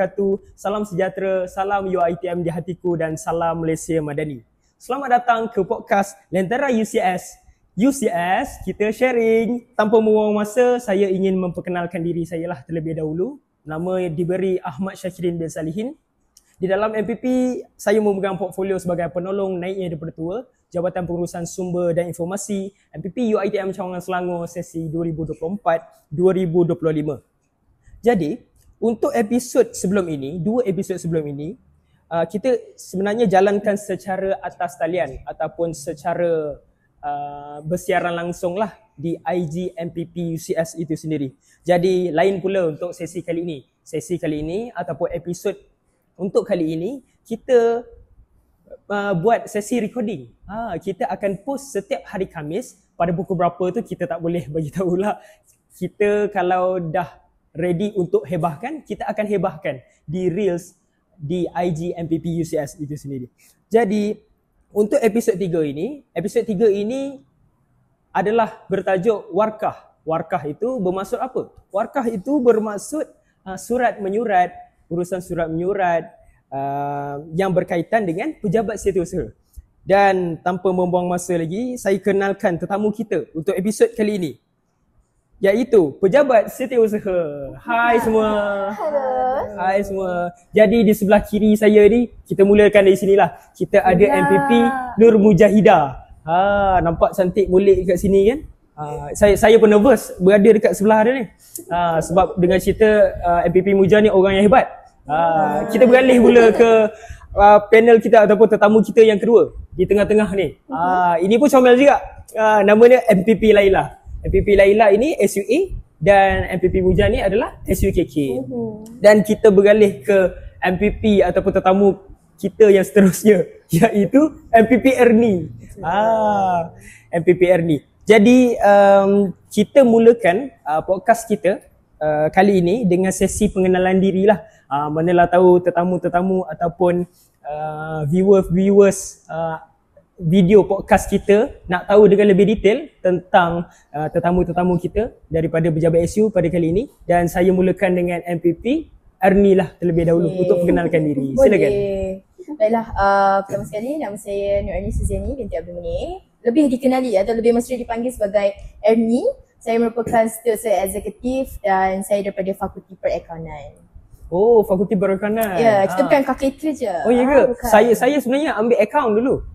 wabarakatuh. Salam sejahtera, salam UiTM di hatiku dan salam Malaysia Madani. Selamat datang ke podcast Lentera UCS. UCS, kita sharing. Tanpa membuang masa, saya ingin memperkenalkan diri saya lah terlebih dahulu. Nama diberi Ahmad Syakirin bin Salihin. Di dalam MPP, saya memegang portfolio sebagai penolong naiknya daripada tua, Jabatan Pengurusan Sumber dan Informasi, MPP UiTM Cawangan Selangor sesi 2024-2025. Jadi, untuk episod sebelum ini, 2 episod sebelum ini, kita sebenarnya jalankan secara atas talian ataupun secara bersiaran langsung lah di IG MPP UCS itu sendiri. Jadi, lain pula untuk sesi kali ini. Sesi kali ini ataupun episod untuk kali ini, kita buat sesi recording. Kita akan post setiap hari Khamis. Pada pukul berapa tu kita tak boleh bagi tahu lah. Kita kalau dah ready untuk hebahkan, kita akan hebahkan di Reels di IG MPP UCS itu sendiri. Jadi, untuk episod 3 ini adalah bertajuk Warkah. Warkah itu bermaksud apa? Warkah itu bermaksud surat menyurat, urusan surat menyurat yang berkaitan dengan pejabat setiausaha. Dan tanpa membuang masa lagi, saya kenalkan tetamu kita untuk episod kali ini, iaitu pejabat setiausaha. Hai semua. Hello. Hai semua. Jadi di sebelah kiri saya ni, kita mulakan dari sinilah. Kita ada MPP Nur Mujahidah. Nampak cantik molek kat sini kan? Saya pun nervous berada dekat sebelah dia ni. Sebab dengan cerita MPP Mujah ni orang yang hebat. Kita beralih pula ke panel kita ataupun tetamu kita yang kedua di tengah-tengah ni. Ini pun comel juga. Namanya MPP Laila. MPP Laila ini SUA dan MPP Mujah ni adalah SUKK. Dan kita beralih ke MPP ataupun tetamu kita yang seterusnya, iaitu MPP Ernie. MPP Ernie. Jadi kita mulakan podcast kita kali ini dengan sesi pengenalan diri lah. Manalah tahu tetamu-tetamu ataupun viewers video podcast kita nak tahu dengan lebih detail tentang tetamu-tetamu kita daripada pejabat SU pada kali ini. Dan saya mulakan dengan MPP Ernie lah terlebih dahulu untuk perkenalkan diri. Silakan. Baiklah, pertama sekali nama saya Nur Ernie Suziani binti Abdul Munir. Lebih dikenali atau lebih mesra dipanggil sebagai Ernie. Saya merupakan setiausaha eksekutif dan saya daripada Fakulti Perakaunan. Oh, Fakulti Perakaunan. Ya, kita bukan kalkulator je. Oh ya ke? Saya sebenarnya ambil akaun dulu.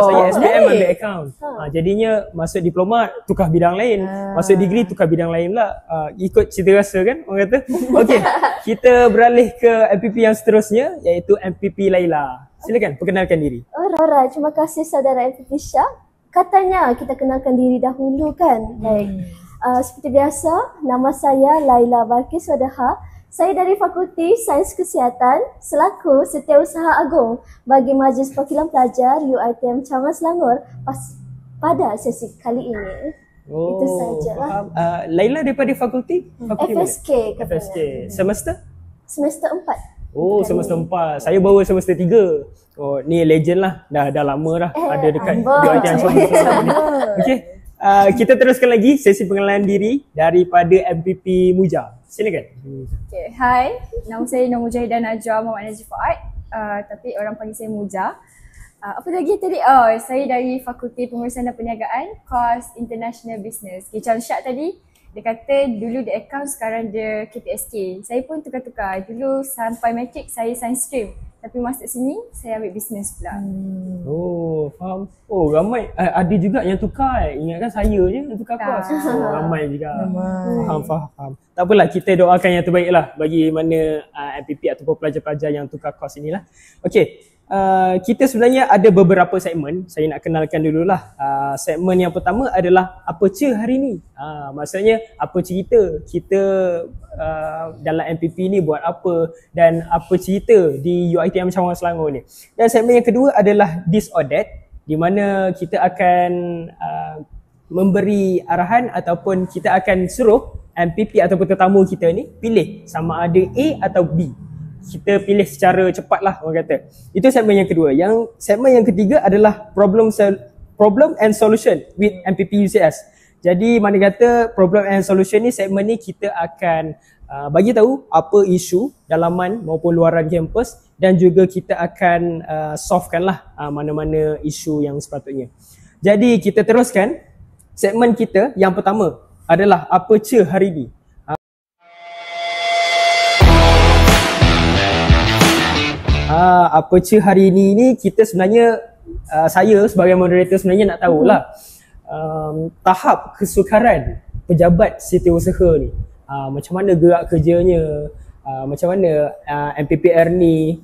Saya SPM ambil akaun. Jadinya masuk diploma tukar bidang lain. Masuk degree tukar bidang lain pula. Ikut cita rasa kan orang kata. Okey, kita beralih ke MPP yang seterusnya, iaitu MPP Laila. Silakan perkenalkan diri. Alright, terima kasih saudara MPP Syah. Katanya kita kenalkan diri dahulu kan. Baik. Seperti biasa, nama saya Laila Balkis Wadaha. Saya dari Fakulti Sains Kesihatan selaku Setiausaha Agung bagi Majlis Perwakilan Pelajar UiTM Cawangan Selangor pada sesi kali ini. Itu sajalah. Laila daripada fakulti? FSK. FSK. Semester? Semester 4. Oh, semester 4. Saya baru semester 3. Oh, ni legend lah. Dah lama dah ada dekat UiTM Cawangan Selangor. Okey. Kita teruskan lagi sesi pengenalan diri daripada MPP Mujah. Silakan. Okay, hai. Nama saya Nur Mujahidah Najwa Muhammad Najib Fuad. Tapi orang panggil saya Mujah. Apa lagi tadi? Saya dari Fakulti Pengurusan dan Perniagaan, course International Business. Macam Syak tadi, dia kata dulu dia account, sekarang dia KPSK. Saya pun tukar-tukar. Dulu sampai matric saya science stream. Tapi masuk sini, saya ambil business pula. Oh, faham. Oh, ramai. Ada juga yang tukar. Ingatkan saya je yang tukar course. Oh, ramai juga. Faham. Tak apalah, kita doakan yang terbaik lah bagi mana MPP ataupun pelajar-pelajar yang tukar course inilah. Okey. Kita sebenarnya ada beberapa segmen. Saya nak kenalkan dululah. Segmen yang pertama adalah apa cer hari ni. Maksudnya apa cerita kita dalam MPP ni buat apa dan apa cerita di UiTM Cawangan Selangor ni. Dan segmen yang kedua adalah this or that, di mana kita akan memberi arahan ataupun kita akan suruh MPP ataupun tetamu kita ni pilih sama ada A atau B. Kita pilih secara cepat lah orang kata. Itu segmen yang kedua. Segmen yang ketiga adalah problem and solution with MPP UCS. Jadi mana kata problem and solution ni, segmen ni kita akan bagi tahu apa isu dalaman maupun luaran kampus, dan juga kita akan solvekan lah mana-mana isu yang sepatutnya. Jadi kita teruskan segmen kita yang pertama adalah apa ce hari ni. Apa ce hari ni kita sebenarnya saya sebagai moderator sebenarnya nak tahulah tahap kesukaran pejabat setiausaha ni. Macam mana gerak kerjanya, macam mana MPPR ni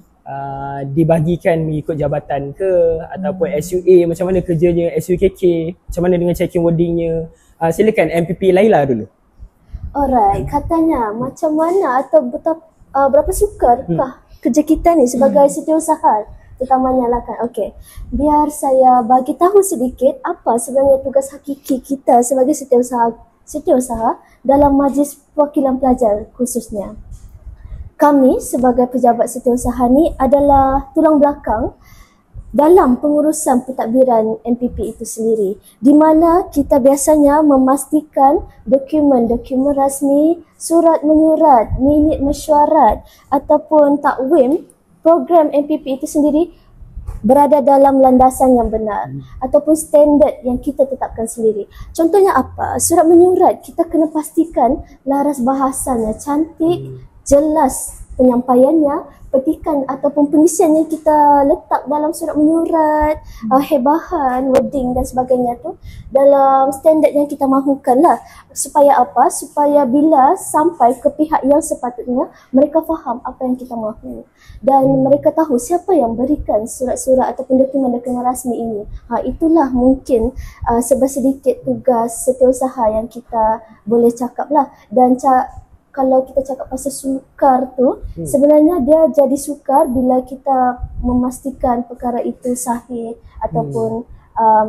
dibagikan mengikut jabatan ke, ataupun SUA, macam mana kerjanya SUKK, macam mana dengan checking wordingnya. Silakan MPP Laila dulu. Alright, katanya macam mana atau berapa sukarkah kerja kita ni sebagai setiausaha terutamanya lah kan. Okey, biar saya bagi tahu sedikit apa sebenarnya tugas hakiki kita sebagai setiausaha dalam Majlis Perwakilan Pelajar khususnya. Kami sebagai pejabat setiausaha ni adalah tulang belakang dalam pengurusan pentadbiran MPP itu sendiri, di mana kita biasanya memastikan dokumen-dokumen rasmi, surat menyurat, minit mesyuarat ataupun takwim program MPP itu sendiri berada dalam landasan yang benar ataupun standard yang kita tetapkan sendiri. Contohnya apa? Surat menyurat kita kena pastikan laras bahasanya cantik, jelas penyampaiannya, petikan ataupun pengisian yang kita letak dalam surat menyurat, hebahan, wording dan sebagainya tu dalam standard yang kita mahukan lah. Supaya apa? Supaya bila sampai ke pihak yang sepatutnya, mereka faham apa yang kita mahu dan mereka tahu siapa yang berikan surat-surat ataupun dokumen-dokumen rasmi ini. Itulah mungkin sedikit tugas setiausaha yang kita boleh cakap lah. Dan kalau kita cakap pasal sukar tu, sebenarnya dia jadi sukar bila kita memastikan perkara itu sahih ataupun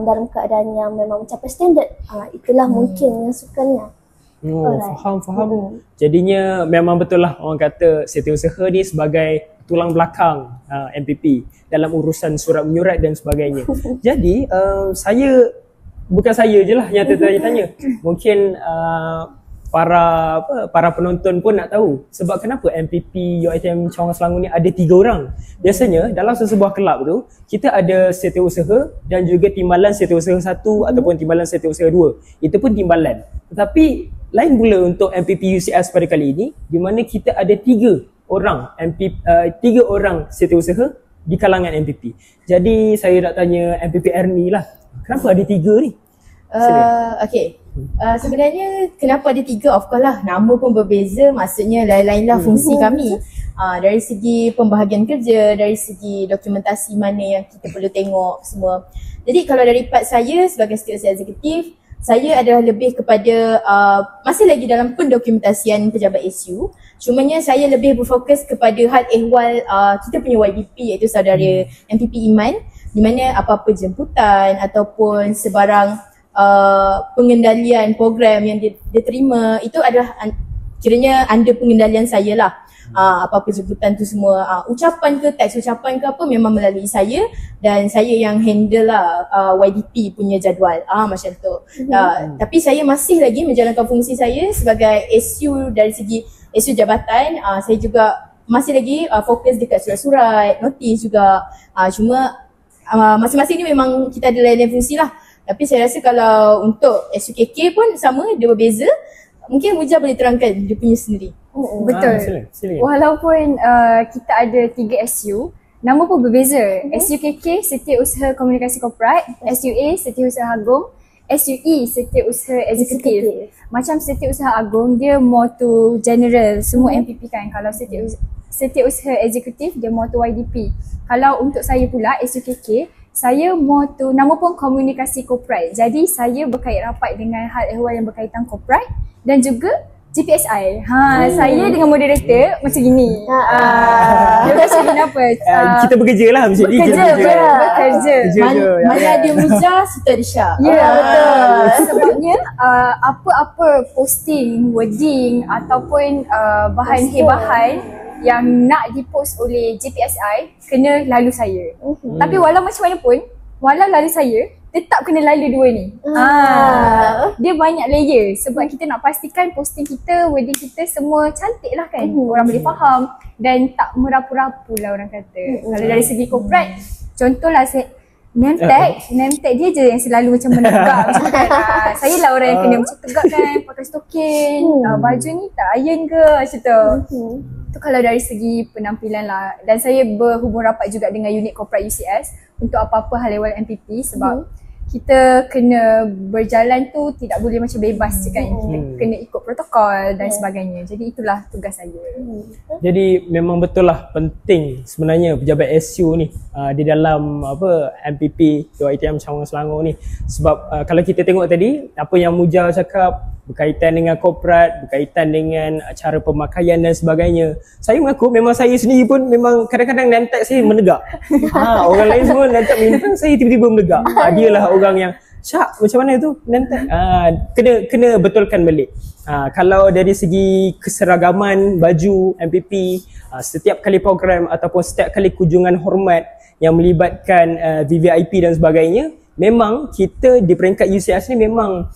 dalam keadaan yang memang mencapai standard. Itulah mungkin yang sukarnya. Faham. Jadinya memang betul lah orang kata setiausaha ni sebagai tulang belakang MPP dalam urusan surat menyurat dan sebagainya. Jadi bukan saya je lah yang tertanya-tanya. Mungkin para penonton pun nak tahu sebab kenapa MPP UiTM Cawangan Selangor ni ada 3 orang. Biasanya dalam sesebuah kelab tu kita ada setiausaha dan juga timbalan setiausaha 1 ataupun timbalan setiausaha 2. Itu pun timbalan. Tetapi lain pula untuk MPP UCS pada kali ini, di mana kita ada 3 orang setiausaha di kalangan MPP. Jadi saya nak tanya MPP Ernie lah, kenapa ada 3 ni? Sebenarnya kenapa ada 3? Of course lah, nama pun berbeza, maksudnya lain-lain lah fungsi kami. Dari segi pembahagian kerja, dari segi dokumentasi mana yang kita perlu tengok semua. Jadi kalau dari part saya sebagai setiausaha eksekutif, saya adalah lebih kepada masih lagi dalam pendokumentasian pejabat SU. Cumanya saya lebih berfokus kepada hal ehwal kita punya YDP, iaitu saudara MPP Iman, di mana apa-apa jemputan ataupun sebarang pengendalian program yang dia terima itu adalah kiranya under pengendalian saya lah. Apa-apa jemputan tu semua, ucapan ke, teks ucapan ke apa, memang melalui saya dan saya yang handle lah YDP punya jadual macam tu. Tapi saya masih lagi menjalankan fungsi saya sebagai SU. Dari segi SU jabatan, saya juga masih lagi fokus dekat surat-surat, notis juga. Cuma masing-masing ni memang kita ada lain-lain fungsi lah. Tapi saya rasa kalau untuk SUKK pun sama, dia berbeza. Mungkin Muja boleh terangkan dia punya sendiri. Betul. Walaupun kita ada 3 SU, nama pun berbeza. SUKK Setiausaha Komunikasi Korporat, SUA Setiausaha Agung, SUE Setiausaha Eksekutif. Macam Setiausaha Agung dia more to general, semua MPP kan. Kalau Setiausaha Eksekutif dia more to YDP. Kalau untuk saya pula SUKK, saya more to nama pun komunikasi korporat. Jadi saya berkait rapat dengan hal ehwal yang berkaitan korporat dan juga GPSI. Saya dengan moderator macam gini. Macam kenapa? Kita bekerja lah macam ni. Bekerja. Mana ada Muja, situ ada Syah. Ya, betul. Sebabnya apa-apa posting, wording ataupun bahan hebahan yang nak dipost oleh GPSI kena lalu saya. Tapi walau macam mana pun, walau lalu saya, tetap kena lalu dua ni. Dia banyak layer sebab kita nak pastikan posting kita, wedding kita semua cantik lah kan. Orang boleh faham dan tak merapu-rapu lah orang kata. Kalau dari segi corporate, contohlah name tag dia je yang selalu macam menegak macam kan. Saya lah orang yang kena macam tegak kan, pakai stokin, baju ni tak iron ke macam tu. Tu kalau dari segi penampilan lah. Dan saya berhubung rapat juga dengan unit corporate UCS untuk apa-apa hal ehwal MPP sebab kita kena berjalan tu tidak boleh macam bebas je kan. Kita kena ikut protokol dan sebagainya. Jadi itulah tugas saya. Jadi memang betul lah penting sebenarnya pejabat SU ni di dalam MPP UiTM Cabang Selangor ni. Sebab kalau kita tengok tadi apa yang Muja cakap berkaitan dengan korporat, berkaitan dengan cara pemakaian dan sebagainya. Saya mengaku memang saya sendiri pun memang kadang-kadang name tag saya menegak. Orang lain semua name tag minta, saya tiba-tiba menegak. Dia lah orang yang Syak, macam mana tu name tag? Kena betulkan balik. Kalau dari segi keseragaman baju MPP, setiap kali program ataupun setiap kali kunjungan hormat yang melibatkan VVIP dan sebagainya, memang kita di peringkat UCS ni memang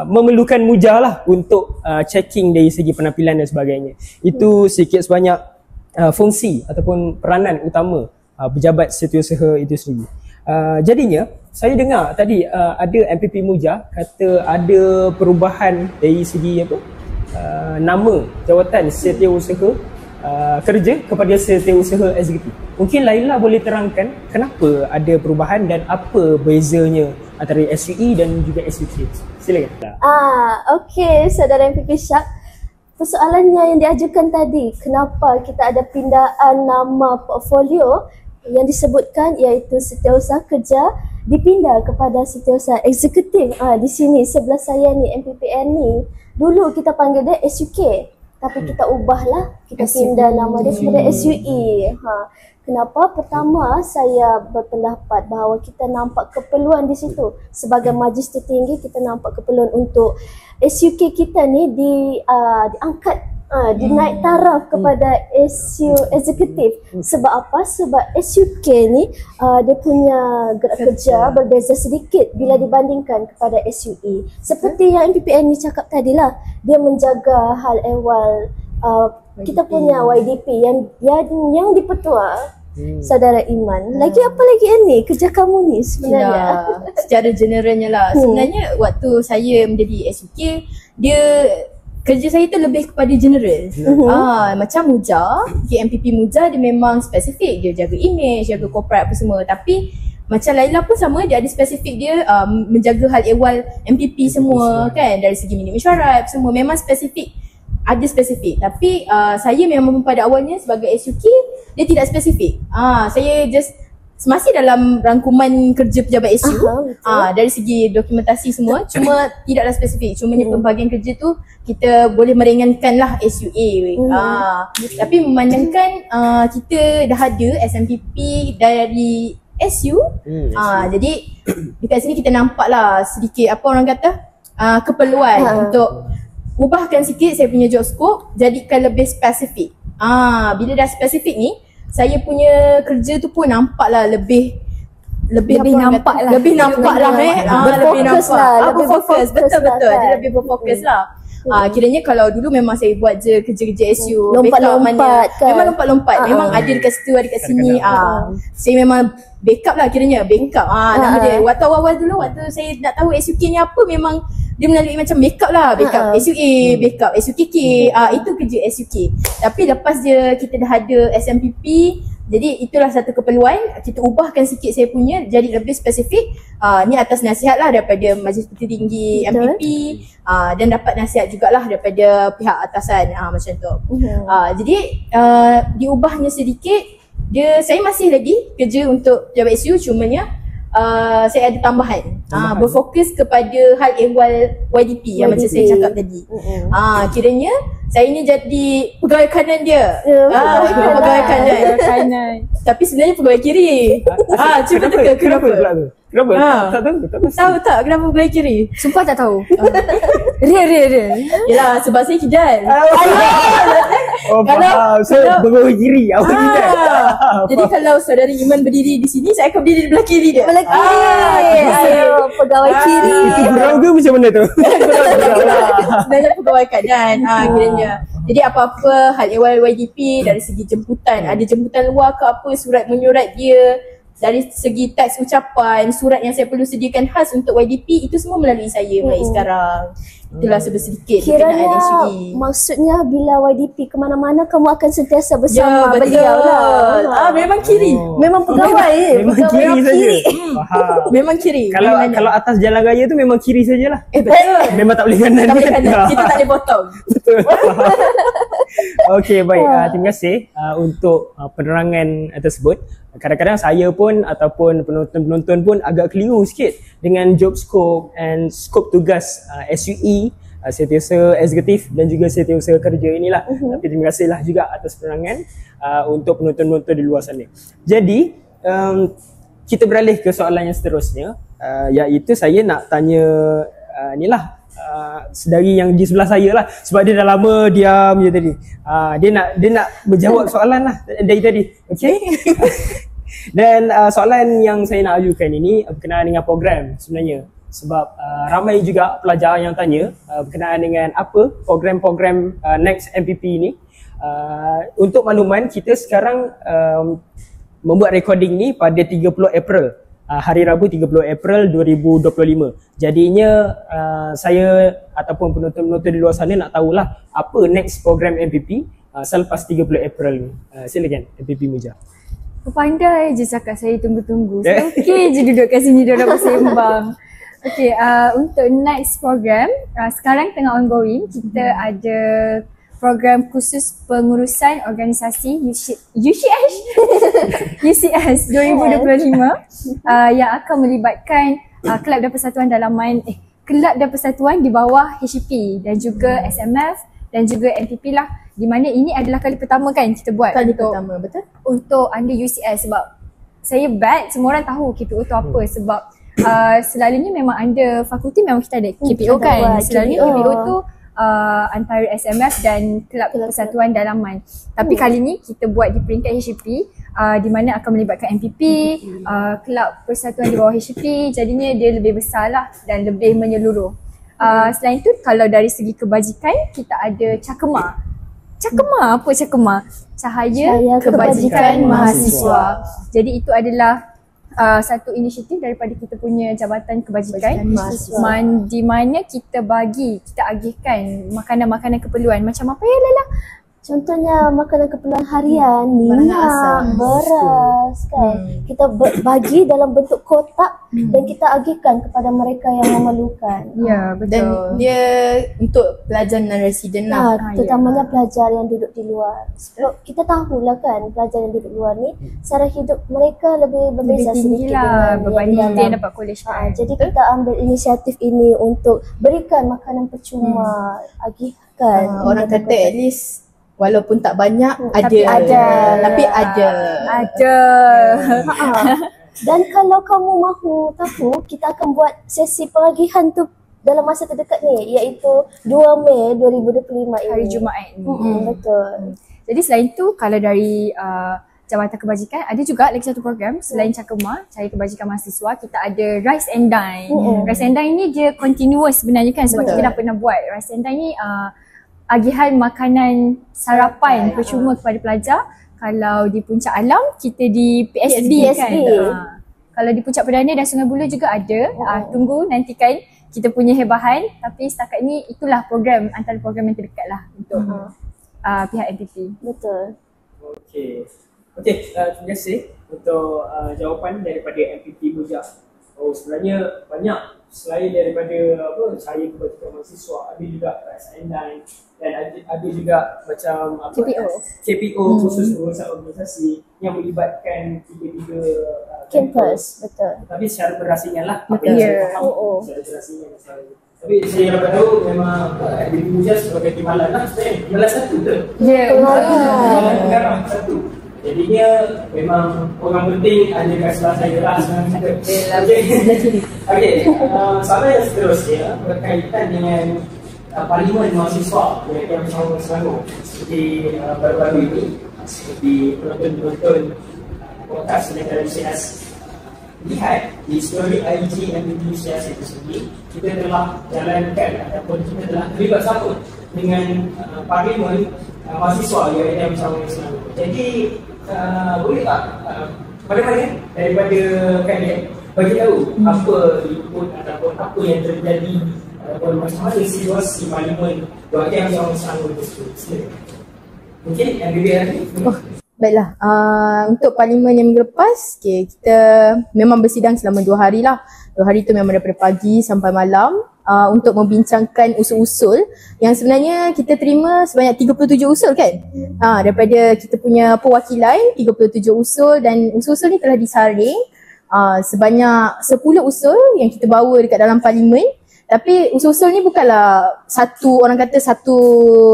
memerlukan Muja lah untuk checking dari segi penampilan dan sebagainya. Itu sikit sebanyak fungsi ataupun peranan utama pejabat setiausaha itu sendiri. Jadinya saya dengar tadi ada MPP Muja kata ada perubahan dari segi nama jawatan setiausaha kerja kepada setiausaha eksekutif. Mungkin Laila boleh terangkan kenapa ada perubahan dan apa bezanya antara SUE dan juga SUK. Silakan. Okey, saudara MPP Syak. Persoalannya yang diajukan tadi, kenapa kita ada pindaan nama portfolio yang disebutkan iaitu setiausaha kerja dipindah kepada setiausaha eksekutif. Di sini sebelah saya ni MPPN ni, dulu kita panggil dia SUK. Tapi kita ubahlah, kita pindah nama dia kepada SUE. Kenapa? Pertama, saya berpendapat bahawa kita nampak keperluan di situ. Sebagai majlis tertinggi, kita nampak keperluan untuk SUK kita ni diangkat, dinaik taraf kepada SU eksekutif. Sebab apa? Sebab SUK ni dia punya gerak kerja berbeza sedikit bila dibandingkan kepada SUE. Seperti yang MPPN ni cakap tadilah, dia menjaga hal ehwal kita punya YDP yang dipetua Saudara Iman. Lagi apa lagi ni kerja kamu ni sebenarnya? Secara generalnya lah. Sebenarnya waktu saya menjadi SUK, kerja saya tu lebih kepada general. Macam Muja, MPP Muja dia memang spesifik. Dia jaga image, jaga corporate apa semua. Tapi macam Laila pun sama, dia ada spesifik dia menjaga hal ehwal MPP semua kan. Dari segi minit mesyuarat semua memang spesifik. Ada spesifik. Tapi saya memang pada awalnya sebagai SUK, dia tidak spesifik. Saya just masih dalam rangkuman kerja pejabat SU dari segi dokumentasi semua, cuma tidaklah spesifik. Cumanya pembahagian kerja tu kita boleh meringankan lah SUA. Tapi memandangkan kita dah ada SMPP dari SU, jadi dekat sini kita nampak lah sedikit apa orang kata keperluan untuk ubahkan sikit saya punya job scope, jadikan lebih spesifik. Bila dah spesifik ni, saya punya kerja tu pun nampak lah lebih nampak lah. Lebih nampak lah. Berfokus. Betul. Dia lebih berfokus lah. Kiranya kalau dulu memang saya buat je kerja-kerja SU, lompat-lompat kan. Memang lompat-lompat. Memang ada dekat situ, ada dekat sini. Saya memang backup lah kiranya. Backup. Nama dia. Waktu awal-awal dulu, waktu saya nak tahu SUK ni apa, memang dia melalui macam backup lah. Backup SUA, backup SUKK. Itu kerja SUK. Tapi lepas dia kita dah ada SMPP, jadi itulah satu keperluan. Kita ubahkan sikit saya punya jadi lebih spesifik. Ni atas nasihat lah daripada Majlis Tertinggi MPP, dan dapat nasihat jugalah daripada pihak atasan macam tu. Jadi diubahnya sedikit. Saya masih lagi kerja untuk pejabat SU, cumanya saya ada tambahan. Berfokus kepada hal ehwal YDP yang macam saya cakap tadi. Kiranya saya ni jadi pegawai kanan dia. Pegawai kanan. Tapi sebenarnya pegawai kiri. Cuba teka kenapa? Kenapa? Tak tahu. Tahu tak kenapa belah kiri? Sumpah tak tahu. Real. Yelah sebab saya kidal. Oh, faham. So, berbawah kiri. Awak tidak. Jadi kalau saudara Iman berdiri di sini, saya akan berdiri di belah kiri dia. Belah kiri. Ayo, pegawai kiri. Itu gurau ke macam mana tu? Sebenarnya pegawai kanan kiranya. Jadi apa-apa hal ehwal YDP dari segi jemputan, ada jemputan luar ke apa, surat menyurat dia, dari segi teks ucapan, surat yang saya perlu sediakan khas untuk YDP, itu semua melalui saya mulai sekarang. Itulah sedikit berkenaan Kiranya SUE. maksudnya bila YDP ke mana-mana kamu akan sentiasa bersama beliau lah. Memang kiri. Memang pegawai. Memang pegawai kiri saja. kiri. Faham. Memang kiri. Kalau atas jalan raya tu memang kiri sajalah. betul. Memang tak boleh kanan. Tak boleh kanan. Kita tak boleh potong. Betul. Okey, baik. Terima kasih untuk penerangan tersebut. Kadang-kadang saya pun ataupun penonton-penonton pun agak keliru sikit dengan job scope and scope tugas SUE, Setiausaha Eksekutif dan juga Setiausaha Kerja inilah. Tapi terima kasihlah juga atas penerangan untuk penonton-penonton di luar sana. Jadi, kita beralih ke soalan yang seterusnya, iaitu saya nak tanya inilah sedari yang di sebelah saya lah, sebab dia dah lama diam je tadi. Dia nak menjawab soalan lah dari tadi. Okey. Dan soalan yang saya nak ajukan ini berkenaan dengan program sebenarnya, sebab ramai juga pelajar yang tanya berkenaan dengan apa program-program Next MPP ini. Untuk makluman, kita sekarang membuat recording ni pada 30 April, hari Rabu 30 April 2025. Jadinya saya ataupun penonton-penonton di luar sana nak tahulah apa next program MPP selepas 30 April ni. Silakan MPP Muja. Pandai je cakap, saya tunggu-tunggu. Saya okey je duduk kat sini dia bersembang. Okey, untuk next program, sekarang tengah ongoing. Kita ada program khusus pengurusan organisasi UCS 2025 yang akan melibatkan kelab dan persatuan dalaman kelab dan persatuan di bawah HCP dan juga SMF dan juga MPP lah, di mana ini adalah kali pertama kan kita buat Pertama, betul? untuk under UCS. Sebab saya bet semua orang tahu KPO tu apa, sebab selalunya memang under fakulti memang kita ada KPO kan. Selalunya KPO tu antara SMF dan kelab persatuan dalaman. Tapi kali ni kita buat di peringkat HCP, di mana akan melibatkan MPP, kelab persatuan di bawah HCP. Jadinya dia lebih besar lah dan lebih menyeluruh. Selain tu, kalau dari segi kebajikan, kita ada Cakema. Cakema apa Cakema? Cahaya Kebajikan Mahasiswa. Jadi itu adalah satu inisiatif daripada kita punya Jabatan Kebajikan di mana kita agihkan makanan-makanan keperluan macam apa ya Lala? Contohnya makanan keperluan harian, minyak, beras kan. Kita bagi dalam bentuk kotak dan kita agihkan kepada mereka yang memerlukan. Ya, betul. Dan dia untuk pelajar non-resident lah. Terutamanya pelajar yang duduk di luar. Sebab kita tahulah kan, pelajar yang duduk di luar ni cara hidup mereka lebih berbeza sedikit lah berbanding yang dia dapat college kan. Jadi kita ambil inisiatif ini untuk berikan makanan percuma, agihkan. Orang kata at least walaupun tak banyak, Tapi ada. Dan kalau kamu mahu tahu, kita akan buat sesi pengagihan tu dalam masa terdekat ni, iaitu 2 Mei 2025 ini. Hari Jumaat ni. Betul. Jadi selain tu, kalau dari Jabatan Kebajikan, ada juga lagi satu program selain Cakema, Cahaya Kebajikan Mahasiswa, kita ada Rise and Dine. Rise and Dine ni dia continuous sebenarnya kan, sebab kita dah pernah buat. Rise and Dine ni agihan makanan sarapan percuma kepada pelajar. Kalau di Puncak Alam, kita di PSB kan. Kalau di Puncak Perdana dan Sungai Buloh juga ada. Tunggu nantikan kita punya hebahan. Tapi setakat ni itulah program, antara program yang terdekat lah untuk pihak MPP. Betul. Okey, terima kasih untuk jawapan daripada MPP Muja. Sebenarnya banyak selain daripada Cahaya Kebajikan Mahasiswa, ada juga SNI dan ada juga macam KPO khusus pengurusan organisasi yang melibatkan 3 Kampus, betul. Tapi secara berasingan lah. Secara berasingan. Tapi saya dapat tahu memang MPP Muja sebagai timbalan lah sebenarnya. Timbalan satu tu. Ya. Timbalan sekarang satu. Jadinya memang orang penting ada kat sebelah saya lah sebenarnya kita. Okey, soalan yang seterusnya berkaitan dengan Parlimen Mahasiswa yang bersama Selangor. Seperti baru-baru ini, seperti penonton-penonton podcast negara CS lihat di story IG MPP CS itu sendiri, kita telah jalankan ataupun kita telah terlibat sambut dengan Parlimen Mahasiswa yang bersama Selangor. Jadi boleh tak mana-mana daripada kalian bagi tahu apa input ataupun apa yang terjadi ataupun macam mana situasi Parlimen yang bersama Selangor itu sendiri. Mungkin yang lebih Baiklah, untuk Parlimen yang minggu lepas, kita memang bersidang selama 2 hari lah. 2 hari tu memang daripada pagi sampai malam untuk membincangkan usul-usul yang sebenarnya kita terima sebanyak 37 usul kan. Daripada kita punya perwakilan, 37 usul, dan usul-usul ni telah disaring sebanyak 10 usul yang kita bawa dekat dalam Parlimen. Tapi usul-usul ni bukanlah satu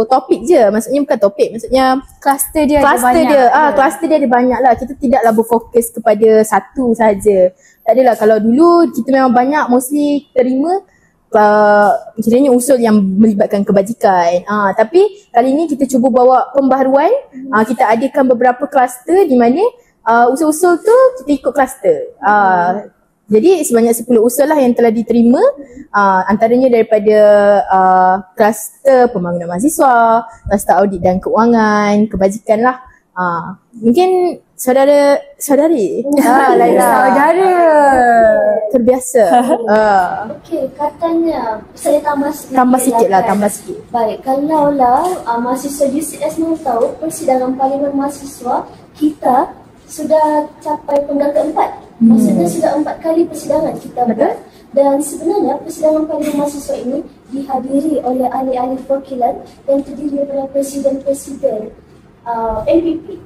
topik je. Maksudnya bukan topik, maksudnya Kluster dia ada banyak. Kluster dia ada banyak lah. Kita tidaklah berfokus kepada satu saja. Tak adalah, kalau dulu kita memang banyak mostly terima kiranya usul yang melibatkan kebajikan. Tapi kali ni kita cuba bawa pembaharuan. Kita adakan beberapa kluster di mana usul-usul tu kita ikut kluster. Jadi sebanyak 10 usul lah yang telah diterima, antaranya daripada kluster pembangunan mahasiswa, kluster audit dan keuangan, kebajikan lah. Mungkin saudari Laila. Saudara. Terbiasa. Okey, katanya saya tambah Tambah kan? sikit. Baik, kalaulah mahasiswa UCS mahu tahu, persidangan Parlimen Mahasiswa kita sudah capai penggal keempat. Maksudnya sudah 4 kali persidangan kita buat. Dan sebenarnya persidangan Parlimen Mahasiswa ini dihadiri oleh ahli-ahli perwakilan yang terdiri daripada presiden-presiden MPP.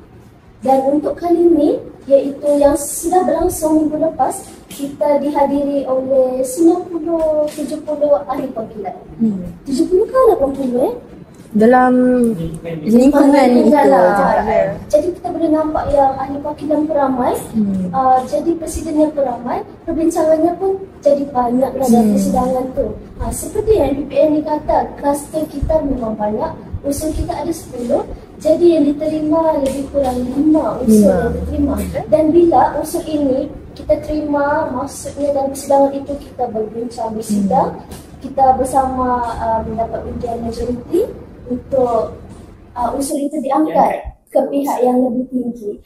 Dan untuk kali ini, iaitu yang sudah berlangsung minggu lepas, kita dihadiri oleh 90-70 ahli perwakilan. 70 ke 80 Dalam lingkungan itu. Jadi kita boleh nampak yang ahli perwakilan peramai, jadi presiden yang peramai, perbincangannya pun jadi banyak dalam persidangan tu. Seperti yang PPN dikata, kluster kita memang banyak, usul kita ada 10, jadi yang diterima lebih kurang 5 usul yang diterima. Dan bila usul ini kita terima, maksudnya dalam persidangan itu kita bersidang, kita bersama mendapat undian majoriti untuk usul itu diangkat ke pihak yang lebih tinggi.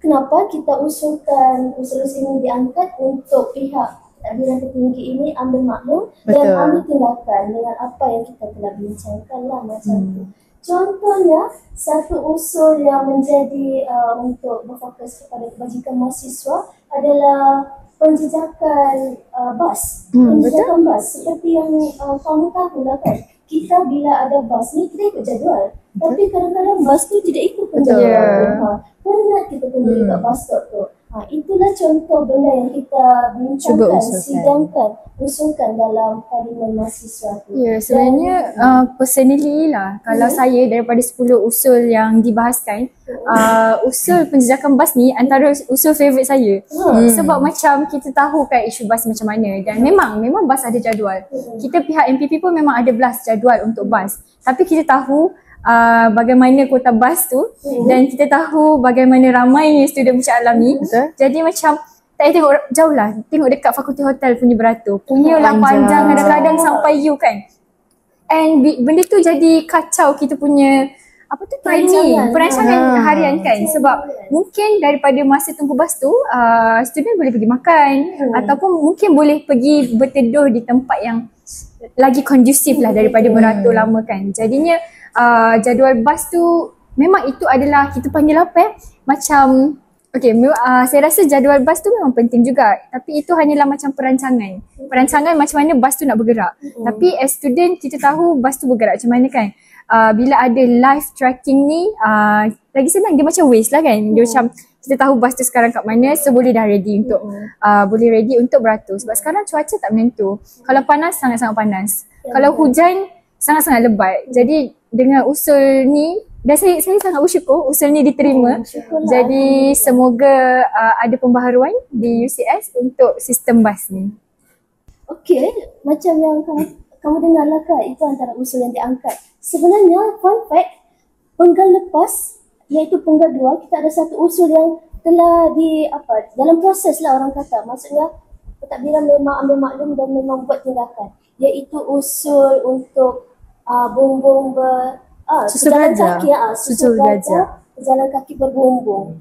Kenapa kita usulkan usul-usul ini diangkat untuk pihak takbiran tertinggi ini ambil maklum dan ambil tindakan dengan apa yang kita telah bincangkan lah macam tu. Contohnya, satu usul yang menjadi untuk berfokus kepada kebajikan mahasiswa adalah penjejakan bas. Penjejakan bas, seperti yang kamu tahu lah kan, kita bila ada bas ni kita ikut jadual. Tapi kadang-kadang bas tu tidak ikut jadual. Penat kita tunggu dekat bus stop tu. Itulah contoh benda yang kita bincangkan, sidangkan, usulkan dalam Parlimen Mahasiswa tu. Ya, sebenarnya personally lah, kalau saya daripada 10 usul yang dibahaskan, usul penjejakan bas ni antara usul favourite saya. Sebab macam kita tahu kan isu bas macam mana, dan memang bas ada jadual. Kita pihak MPP pun memang ada belas jadual untuk bas. Tapi kita tahu bagaimana kuota bas tu, dan kita tahu bagaimana ramainya student mencabar ni. Jadi macam tak payah tengok jauh lah, tengok dekat fakulti hotel punya beratur, punya lah panjang kadang-kadang sampai U kan. And benda tu jadi kacau kita punya perancangan harian kan. Sebab mungkin daripada masa tunggu bas tu student boleh pergi makan, ataupun mungkin boleh pergi berteduh di tempat yang lagi kondusif lah daripada beratur lama kan. Jadinya jadual bas tu memang itu adalah kita panggil apa macam saya rasa jadual bas tu memang penting juga, tapi itu hanyalah macam perancangan macam mana bas tu nak bergerak. Tapi as student kita tahu bas tu bergerak macam mana kan. Bila ada live tracking ni lagi senang, dia macam waste lah kan. Dia macam kita tahu bas tu sekarang kat mana, so boleh dah ready untuk beratur. Sebab sekarang cuaca tak menentu. Kalau panas sangat-sangat panas. Kalau hujan sangat-sangat lebat. Jadi dengan usul ni dan saya sangat bersyukur usul ni diterima. syukurlah. Jadi semoga ada pembaharuan di UCS untuk sistem bas ni. Okey, macam yang kamu dengar lah Kak, itu antara usul yang diangkat. Sebenarnya, fun fact, penggal lepas, iaitu penggal 2, kita ada satu usul yang telah dalam proses lah orang kata. Maksudnya, pentadbiran memang ambil maklum dan memang buat tindakan. Iaitu usul untuk bumbung Susul belajar. susul belajar, berjalan kaki berbumbung.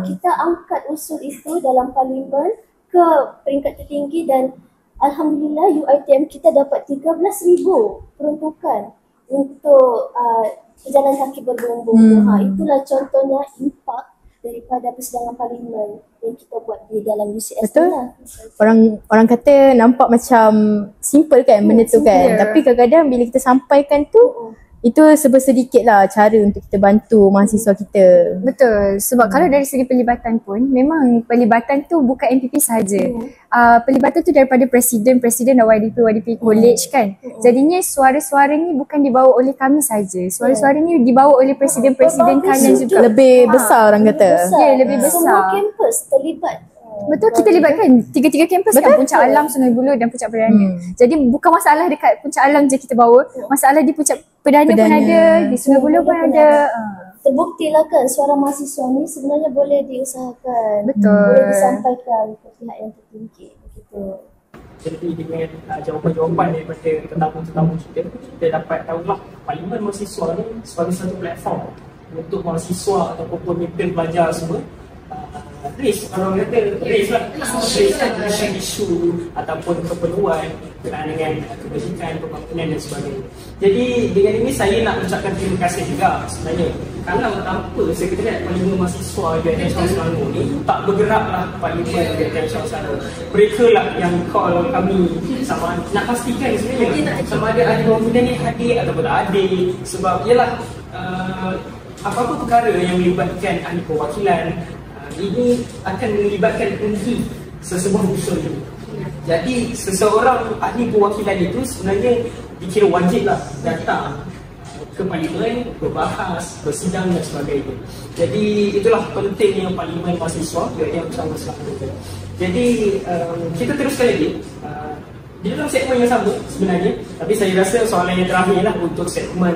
Kita angkat usul itu dalam parlimen ke peringkat tertinggi dan alhamdulillah UiTM kita dapat 13,000 peruntukan untuk berjalan kaki berbumbung. Itulah contohnya impak daripada persidangan parlimen yang kita buat di dalam UCS. Betul. Lah. Orang kata nampak macam simple kan benda tu kan. Tapi kadang-kadang bila kita sampaikan tu itu sedikit lah cara untuk kita bantu mahasiswa kita. Betul, sebab kalau dari segi pelibatan pun memang pelibatan tu bukan MPP sahaja. Pelibatan tu daripada presiden dan YDP college kan. Jadinya suara-suara ni bukan dibawa oleh kami saja. Suara-suara ni dibawa oleh presiden kalian juga. Lebih besar orang kata. Ya, lebih besar. Semua kampus terlibat. Betul, kita libatkan 3 kampus kan, Puncak Alam, Sungai Buloh dan Puncak Perdana. Jadi bukan masalah dekat Puncak Alam je kita bawa, masalah di Puncak Perdana pun ada, di Sungai Buloh pun ada. Terbuktilah kan suara mahasiswa ni sebenarnya boleh diusahakan. Betul. Boleh disampaikan ke pihak yang tertinggi. Begitu. Jadi dengan jawapan-jawapan daripada tetamu-tetamu kita dapat tahulah parlimen mahasiswa ni sebagai satu platform untuk mahasiswa ataupun pemimpin pelajar semua raise, orang kata raise lah, raise isu ataupun keperluan berkenaan dengan kebajikan, pembangunan dan sebagainya. Jadi dengan ini saya nak ucapkan terima kasih juga sebenarnya. Kalau tanpa Sekretariat Parlimen Mahasiswa UiTM Shah Selangor ni tak bergeraklah Parlimen UiTM Shah Selangor. Mereka lah yang call kami sama nak pastikan sebenarnya sama ada ahli pembangunan ni hadir ataupun tak hadir. Sebab ialah apa-apa perkara yang melibatkan ahli perwakilan ini akan melibatkan undi sesebuah usul ini. Jadi seseorang ahli perwakilan itu sebenarnya dikira wajiblah datang ke parlimen, berbahas, bersidang dan sebagainya. Jadi itulah pentingnya parlimen mahasiswa UiTM Shah Selangor. Jadi kita teruskan lagi di dalam segmen yang sama sebenarnya, tapi saya rasa soalan yang terakhir lah untuk segmen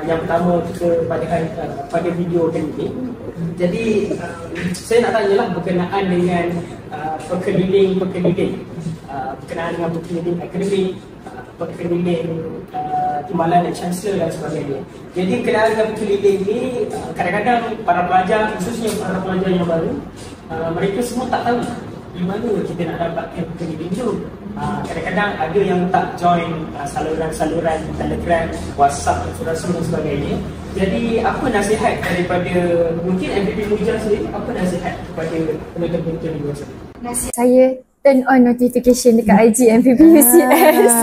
yang pertama pada video kali ini. Jadi saya nak tanyalah berkenaan dengan berkenaan dengan berkeliling akademik, berkeliling timbalan dan chancellor dan sebagainya. Jadi berkenaan dengan berkeliling ni kadang-kadang para pelajar, khususnya para pelajar yang baru, mereka semua tak tahu di mana kita nak dapatkan berkeliling tu. Kadang-kadang ada yang tak join saluran-saluran Telegram, WhatsApp, informasi dan sebagainya. Jadi apa nasihat daripada mungkin MPP Muja sendiri, apa nasihat kepada penuntut-penuntut di luar sana? Saya turn on notification dekat IG MPP UCS.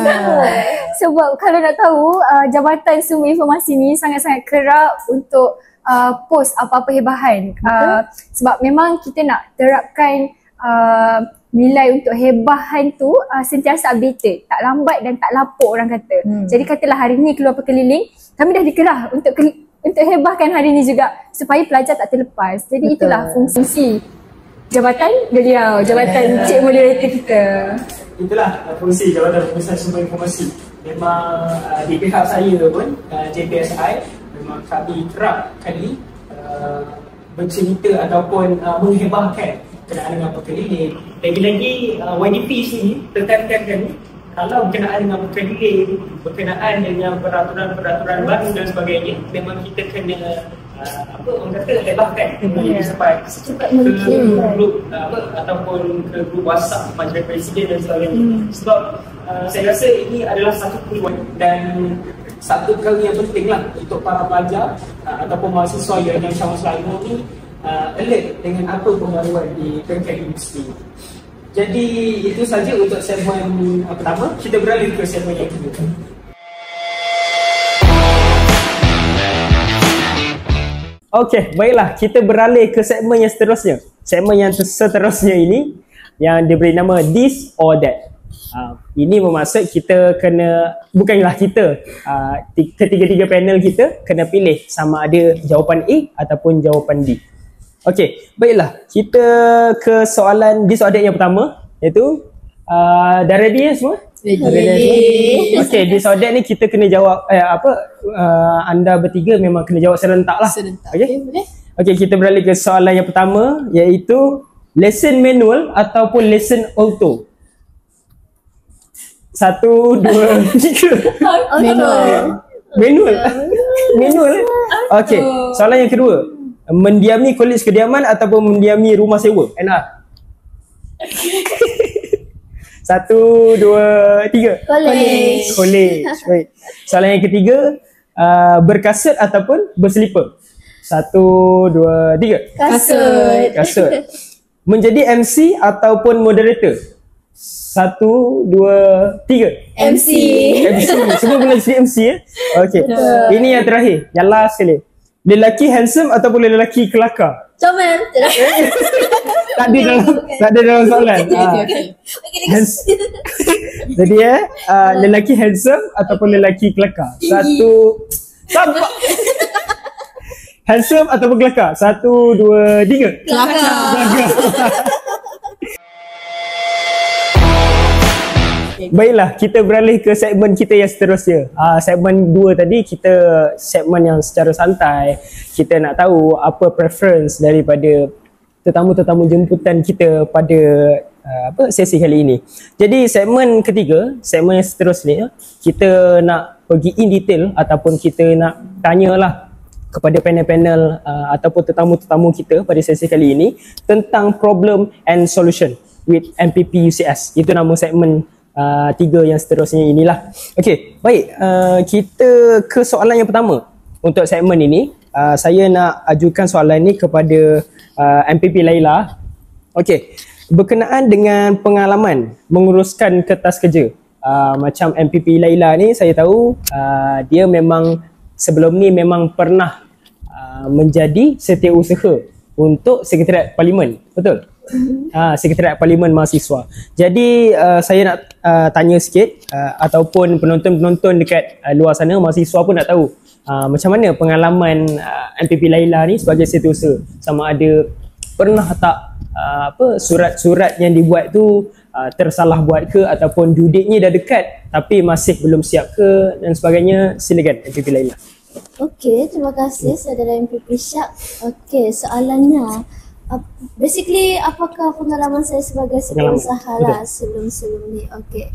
Sebab kalau nak tahu jabatan sumber informasi ni sangat-sangat kerap untuk post apa-apa hebahan. Sebab memang kita nak terapkan nilai untuk hebahan tu sentiasa updated, tak lambat dan tak lapuk orang kata. Jadi katalah hari ni keluar perkeliling, kami dah dikerah untuk hebahkan hari ni juga supaya pelajar tak terlepas. Jadi itulah fungsi jabatan beliau, jabatan Cik Moderator kita. Itulah fungsi Jabatan Pengurusan Sumber Informasi. Memang di pihak saya pun JPSI memang kami kerap kali bercerita ataupun menghebahkan berkenaan dengan perkeliling. Lagi-lagi YDP sini tekankan kalau berkenaan dengan perkeliling, berkenaan dengan peraturan-peraturan baru dan sebagainya, memang kita kena orang kata hebahkan sampai ke grup ataupun ke grup WhatsApp Majlis Presiden dan sebagainya. Sebab saya rasa ini adalah satu peluang dan satu perkara yang pentinglah untuk para pelajar ataupun mahasiswa yang Shah Selangor ni alert dengan apa pembaruan di peringkat industri. Jadi itu saja untuk segmen pertama. Kita beralih ke segmen yang kedua. Okey, baiklah, kita beralih ke segmen yang seterusnya. Segmen yang seterusnya ini yang diberi nama This or That. Ini bermaksud kita kena, bukanlah kita, ketiga-tiga panel kita kena pilih sama ada jawapan A ataupun jawapan D. Okey, baiklah. Kita ke soalan di soalan yang pertama, iaitu dah ready semua? Ready. Okey, di soalan ni kita kena jawab anda bertiga memang kena jawab serentak lah. Okey. Boleh? Okey, kita beralih ke soalan yang pertama, iaitu lesson manual ataupun lesson auto. 1, 2, 3. Manual. Okey, soalan yang kedua. Mendiami kolej kediaman ataupun mendiami rumah sewa? NR. 1, 2, 3. Kolej. Baik. Soalan yang ketiga, berkasut ataupun berselipar? 1, 2, 3. Kasut. Menjadi MC ataupun moderator? 1, 2, 3. MC. Semua boleh jadi MC ya? Okey. Ini yang terakhir, yang last sekali. Lelaki handsome ataupun lelaki kelakar? Comel. Tak ada dalam soalan. Jadi lelaki handsome ataupun lelaki kelakar? Sabar. Handsome ataupun kelakar? 1, 2, 3. Kelakar. Baiklah, kita beralih ke segmen kita yang seterusnya. Segmen 2 tadi kita segmen yang secara santai. Kita nak tahu apa preference daripada tetamu-tetamu jemputan kita pada sesi kali ini. Jadi segmen ketiga, segmen yang seterusnya, kita nak pergi in detail ataupun kita nak tanyalah kepada panel-panel ataupun tetamu-tetamu kita pada sesi kali ini tentang problem and solution with MPP UCS. Itu nama segmen 3 yang seterusnya inilah. Okey, baik. Kita ke soalan yang pertama. Untuk segmen ini, saya nak ajukan soalan ni kepada MPP Laila. Okey, berkenaan dengan pengalaman menguruskan kertas kerja. Macam MPP Laila ni saya tahu dia memang sebelum ni memang pernah menjadi setiausaha untuk Sekretariat Parlimen. Betul? Sekretariat Parlimen Mahasiswa. Jadi saya nak tanya sikit ataupun penonton-penonton dekat luar sana, mahasiswa pun nak tahu macam mana pengalaman MPP Laila ni sebagai setiausaha. Sama ada pernah tak surat-surat yang dibuat tu tersalah buat ke ataupun due date-nya dah dekat tapi masih belum siap ke dan sebagainya. Silakan MPP Laila. Okey, terima kasih saudara MPP Syak. Okey, soalannya basically apakah pengalaman saya sebagai setiausaha lah sebelum ni. Okey.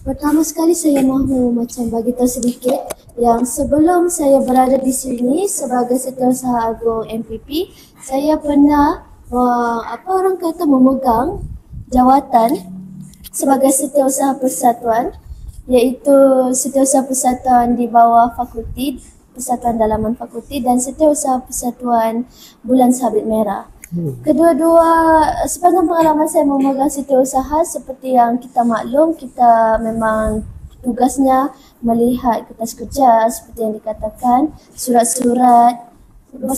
Pertama sekali saya mahu macam bagi tahu sedikit yang sebelum saya berada di sini sebagai Setiausaha Agung MPP, saya pernah orang kata memegang jawatan sebagai Setiausaha Persatuan, iaitu Setiausaha Persatuan di bawah fakulti, Persatuan Dalaman Fakulti dan Setiausaha Persatuan Bulan Sabit Merah. Kedua-dua sepanjang pengalaman saya memegang setiausaha, seperti yang kita maklum, kita memang tugasnya melihat kertas kerja seperti yang dikatakan, surat-surat.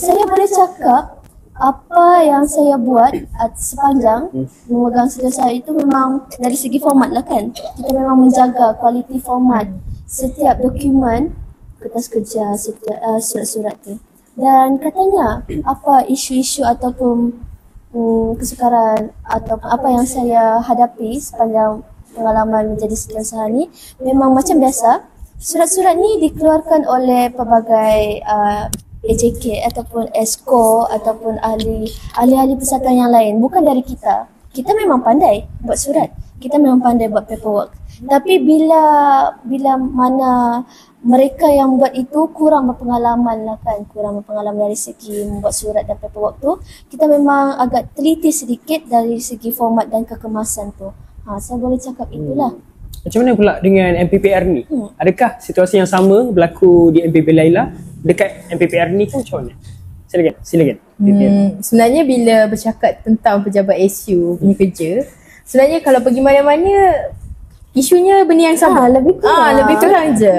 Saya boleh cakap apa yang saya buat sepanjang memegang setiausaha itu memang dari segi format lah kan. Kita memang menjaga kualiti format setiap dokumen kertas kerja, setiap surat-surat tu. Dan katanya apa isu-isu ataupun kesukaran atau apa yang saya hadapi sepanjang pengalaman menjadi setiausaha ni memang macam biasa. Surat-surat ni dikeluarkan oleh pelbagai AJK ataupun ESCO ataupun ahli-ahli persatuan yang lain, bukan dari kita. Kita memang pandai buat surat, kita memang pandai buat paperwork. Tapi bila mana mereka yang buat itu kurang berpengalaman lah kan, kurang berpengalaman dari segi membuat surat dan paperwork tu, kita memang agak teliti sedikit dari segi format dan kekemasan tu. Saya boleh cakap itulah. Macam mana pula dengan MPPR ni? Adakah situasi yang sama berlaku di MPP Laila dekat MPPR ni pun macam mana? Silakan. Sebenarnya bila bercakap tentang pejabat SU punya kerja, sebenarnya kalau pergi mana-mana isunya benda yang sama. Lebih kurang je.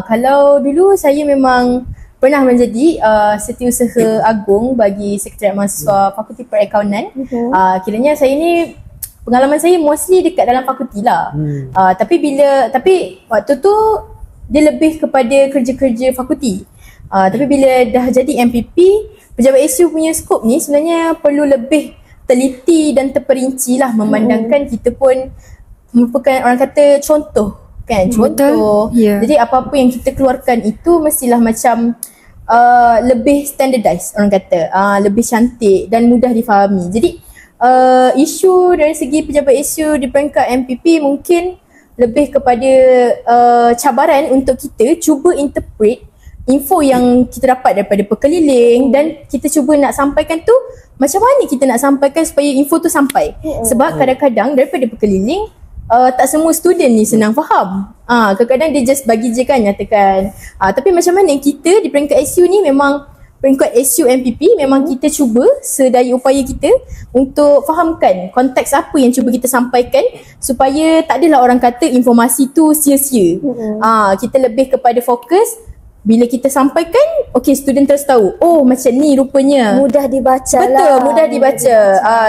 Kalau dulu saya memang pernah menjadi Setiausaha Agung bagi Sekretariat Mahasiswa Fakulti Perakaunan. Kiranya saya ni pengalaman saya mostly dekat dalam fakulti lah. Tapi waktu tu dia lebih kepada kerja-kerja fakulti. Tapi bila dah jadi MPP, pejabat SU punya skop ni sebenarnya perlu lebih teliti dan terperinci lah, memandangkan kita pun merupakan orang kata contoh kan, contoh. Jadi apa-apa yang kita keluarkan itu mestilah macam lebih standardized, orang kata lebih cantik dan mudah difahami. Jadi isu dari segi pejabat SU di peringkat MPP mungkin lebih kepada cabaran untuk kita cuba interpret info yang kita dapat daripada pekeliling dan kita cuba nak sampaikan tu macam mana kita nak sampaikan supaya info tu sampai. Sebab kadang-kadang daripada pekeliling tak semua student ni senang faham. Kadang-kadang dia just bagi je kan, nyatakan. Tapi macam mana kita di peringkat SU ni, memang peringkat SU MPP memang kita cuba sedaya upaya kita untuk fahamkan konteks apa yang cuba kita sampaikan supaya tak adalah orang kata informasi tu sia-sia. Kita lebih kepada fokus bila kita sampaikan, okay, student terus tahu, oh macam ni rupanya. Mudah dibaca. Betul, mudah dibaca.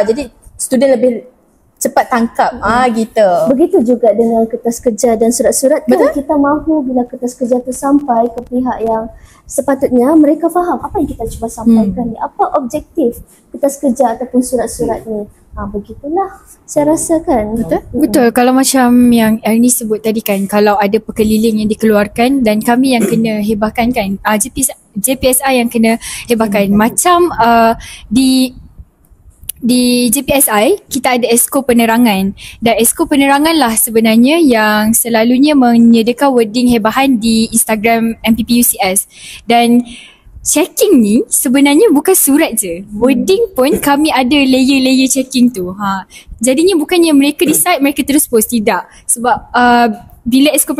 Jadi student lebih cepat tangkap. Gitu. Begitu juga dengan kertas kerja dan surat-surat kan. Kita mahu bila kertas kerja tu sampai ke pihak yang sepatutnya mereka faham apa yang kita cuba sampaikan ni, apa objektif kertas kerja ataupun surat-surat ni. Begitulah saya rasa kan. Betul. Kalau macam yang Ernie sebut tadi kan, kalau ada pekeliling yang dikeluarkan dan kami yang kena hebahkan kan, JPSI yang kena hebahkan. Macam di JPSI kita ada esko penerangan, dan esko penerangan lah sebenarnya yang selalunya menyediakan wording hebahan di Instagram MPP UCS. Dan checking ni sebenarnya bukan surat je, wording pun kami ada layer-layer checking tu. Jadinya bukannya mereka decide mereka terus post, tidak. Sebab bila esko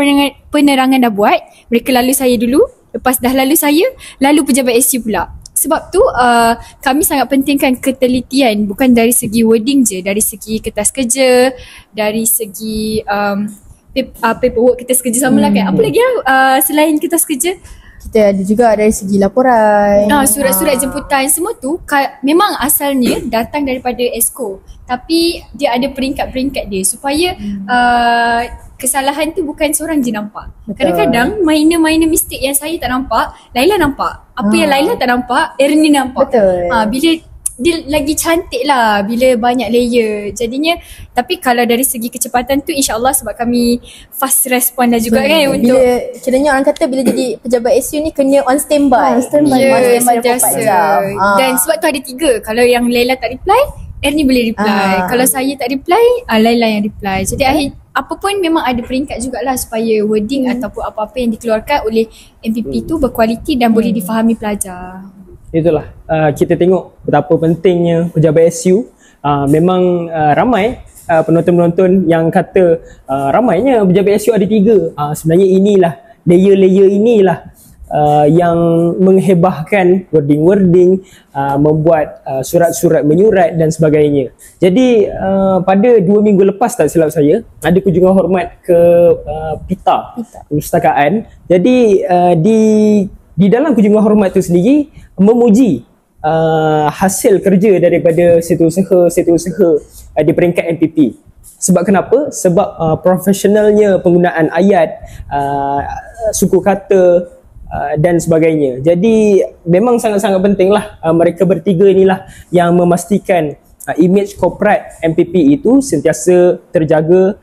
penerangan dah buat, mereka lalu saya dulu, lepas dah lalu saya, lalu pejabat SU pula. Sebab tu kami sangat pentingkan ketelitian, bukan dari segi wording je, dari segi kertas kerja, dari segi paperwork kertas kerja sama lah kan. Apa lagi selain kertas kerja? Kita ada juga dari segi laporan, surat-surat jemputan, semua tu memang asalnya datang daripada esko, tapi dia ada peringkat-peringkat dia supaya kesalahan tu bukan seorang je nampak. Kadang-kadang minor mistake yang saya tak nampak, Laila nampak. Apa yang Laila tak nampak, Ernie nampak. Betul. Bila dia lagi cantik lah bila banyak layer. Jadinya, tapi kalau dari segi kecepatan tu insyaAllah sebab kami fast respond lah juga kan untuk kiranya orang kata bila jadi pejabat SU ni kena on standby. Sentiasa. Dan sebab tu ada 3. Kalau yang Laila tak reply, Ernie boleh reply. Kalau saya tak reply, Laila yang reply. Jadi apa pun memang ada peringkat jugalah supaya wording ataupun apa-apa yang dikeluarkan oleh MPP tu berkualiti dan boleh difahami pelajar. Itulah kita tengok betapa pentingnya pejabat SU. Memang ramai penonton-penonton yang kata ramainya pejabat SU ada 3. Sebenarnya inilah layer-layer inilah yang menghebahkan wording-wording, membuat surat-surat menyurat dan sebagainya. Jadi pada 2 minggu lepas tak silap saya, ada kunjungan hormat ke PITA Perpustakaan. Jadi di dalam kunjungan hormat tu sendiri memuji hasil kerja daripada setiausaha di peringkat MPP. Sebab kenapa? Sebab profesionalnya penggunaan ayat, suku kata dan sebagainya. Jadi memang sangat-sangat pentinglah mereka bertiga inilah yang memastikan image korporat MPP itu sentiasa terjaga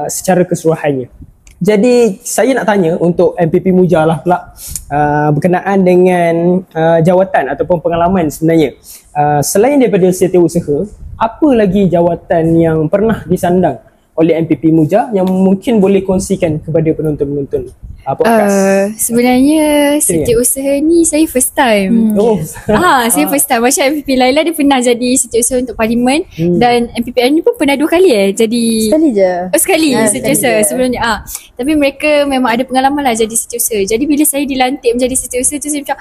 secara keseluruhannya. Jadi saya nak tanya untuk MPP Muja lah pula berkenaan dengan jawatan ataupun pengalaman sebenarnya. Selain daripada setiausaha, apa lagi jawatan yang pernah disandang oleh MPP Muja yang mungkin boleh kongsikan kepada penonton-penonton podcast? Sebenarnya setiausaha ni saya first time. Saya first time. Macam MPP Laila dia pernah jadi setiausaha untuk parlimen dan MPP ni pun pernah 2 kali jadi. Sekali je. Sekali setiausaha sebelumnya. Tapi mereka memang ada pengalaman lah jadi setiausaha. Jadi bila saya dilantik menjadi setiausaha tu saya macam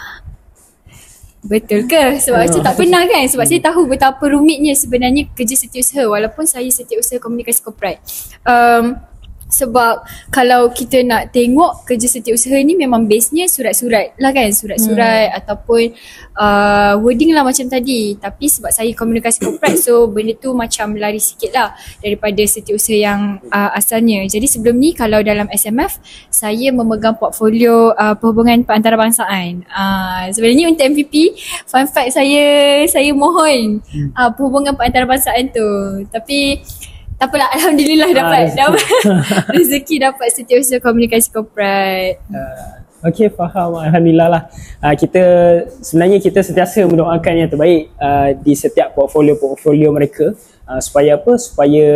betul ke? Sebab macam tak pernah kan. Sebab saya tahu betapa rumitnya sebenarnya kerja setiausaha walaupun saya setiausaha komunikasi korporat. Sebab kalau kita nak tengok kerja setiausaha ni memang base-nya surat-surat lah kan, surat-surat ataupun wording lah macam tadi. Tapi sebab saya komunikasi corporate, so benda tu macam lari sikit lah daripada setiausaha yang asalnya. Jadi sebelum ni kalau dalam SMF saya memegang portfolio perhubungan perantarabangsaan. Sebenarnya untuk MPP, fun fact saya mohon perhubungan perantarabangsaan tu. Tapi tak apalah, alhamdulillah dapat rezeki dapat setiausaha komunikasi corporate. Okey, faham. Alhamdulillah lah. Sebenarnya kita sentiasa mendoakan yang terbaik di setiap portfolio mereka, supaya apa? Supaya